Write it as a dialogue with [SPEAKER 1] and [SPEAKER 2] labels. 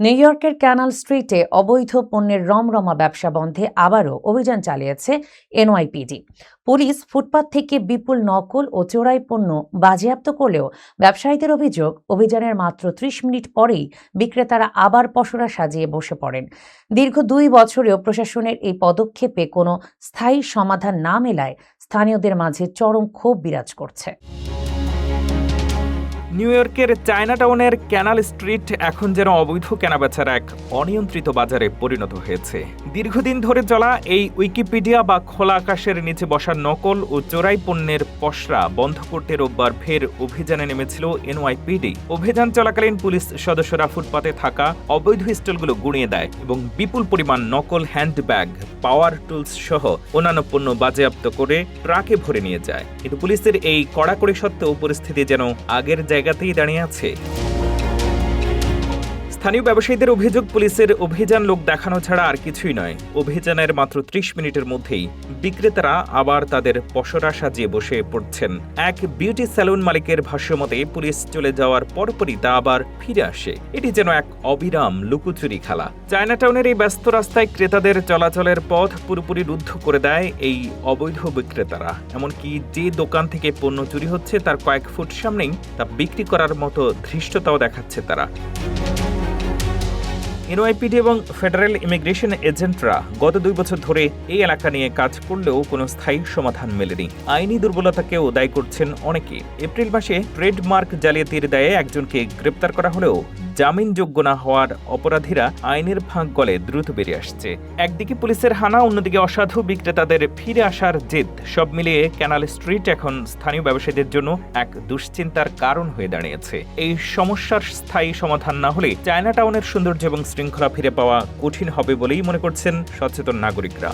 [SPEAKER 1] New ইয়র্কের canal স্ট্রিটে অবৈধ পণ্যের রমরমা ব্যবসা বন্ধে আবারও অভিযান চালিয়েছে এনওয়াইপিডি। পুলিশ ফুটপাত থেকে বিপুল নকল ও চোরাই পণ্য বাজেয়াপ্ত করলেও ব্যবসায়ীদের অভিযোগ, অভিযানের মাত্র ৩০ মিনিট পরেই বিক্রেতারা আবার পসরা সাজিয়ে বসে পড়েন। দীর্ঘ ২ বছরেও প্রশাসনের এই পদক্ষেপে কোনো স্থায়ী সমাধান না মেলায় স্থানীয়দের মাঝে চরম ক্ষোভ বিরাজ করছে।
[SPEAKER 2] নিউ ইয়র্কের চায়নাটাউনের ক্যানাল স্ট্রিট এখন যেন অবৈধ কেনাবেচার এক অনিয়ন্ত্রিত বাজারে পরিণত হয়েছে। দীর্ঘদিন ধরে চলা এই উইকিপিডিয়া বা খোলা আকাশের নিচে বসা নকল ও চোরাই পণ্যের পসরা বন্ধ করতে রোববার ফের অভিযানে নেমেছিল এনওয়াইপিডি। অভিযান চলাকালীন পুলিশ সদস্যরা ফুটপাতে থাকা অবৈধ স্টলগুলো গুঁড়িয়ে দেয় এবং বিপুল পরিমাণ নকল হ্যান্ডব্যাগ, পাওয়ার টুলস সহ অন্যান্য পণ্য বাজেয়াপ্ত করে ট্রাকে ভরে নিয়ে যায়। কিন্তু পুলিশের এই কড়াকড়ি সত্ত্বেও পরিস্থিতি যেন আগের জায়গাতেই দাঁড়িয়ে আছে। স্থানীয় ব্যবসায়ীদের অভিযোগ, পুলিশের অভিযান লোক দেখানো ছাড়া আর কিছুই নয়। অভিযানের মাত্র ৩০ মিনিটের মধ্যেই বিক্রেতারা আবার তাদের পসরা সাজিয়ে বসে পড়ছেন। এক বিউটি স্যালুন মালিকের ভাষ্যমতে পুলিশ চলে যাওয়ার পরপরই তা আবার ফিরে আসে। এটি যেন এক অবিরাম লুকোচুরি খেলা। চায়নাটাউনের এই ব্যস্ত রাস্তায় ক্রেতাদের চলাচলের পথ পুরোপুরি রুদ্ধ করে দেয় এই অবৈধ বিক্রেতারা। এমনকি যে দোকান থেকে পণ্য চুরি হচ্ছে তার কয়েক ফুট সামনেই তা বিক্রি করার মতো ধৃষ্টতাও দেখাচ্ছে তারা। এনওয়াইপিডি এবং ফেডারেল ইমিগ্রেশন এজেন্টরা গত ২ বছর ধরে এই এলাকা নিয়ে কাজ করলেও কোনো স্থায়ী সমাধান মেলেনি। আইনি দুর্বলতাকেও দায়ী করছেন অনেকে। এপ্রিল মাসে ট্রেডমার্ক জালিয়াতির দায়ে একজনকে গ্রেপ্তার করা হলেও জামিনযোগ্য না হওয়ার অপরাধীরা আইনের ফাঁক গলে দ্রুত বেরিয়ে আসছে। একদিকে পুলিশের হানা, অন্যদিকে অসাধু বিক্রেতাদের ফিরে আসার জেদ। সব মিলিয়ে ক্যানাল স্ট্রিট এখন স্থানীয় ব্যবসায়ীদের জন্য এক দুশ্চিন্তার কারণ হয়ে দাঁড়িয়েছে। এই সমস্যার স্থায়ী সমাধান না হলে চায়নাটাউনের সৌন্দর্য এবং শৃঙ্খলা ফিরে পাওয়া কঠিন হবে বলেই মনে করছেন সচেতন নাগরিকরা।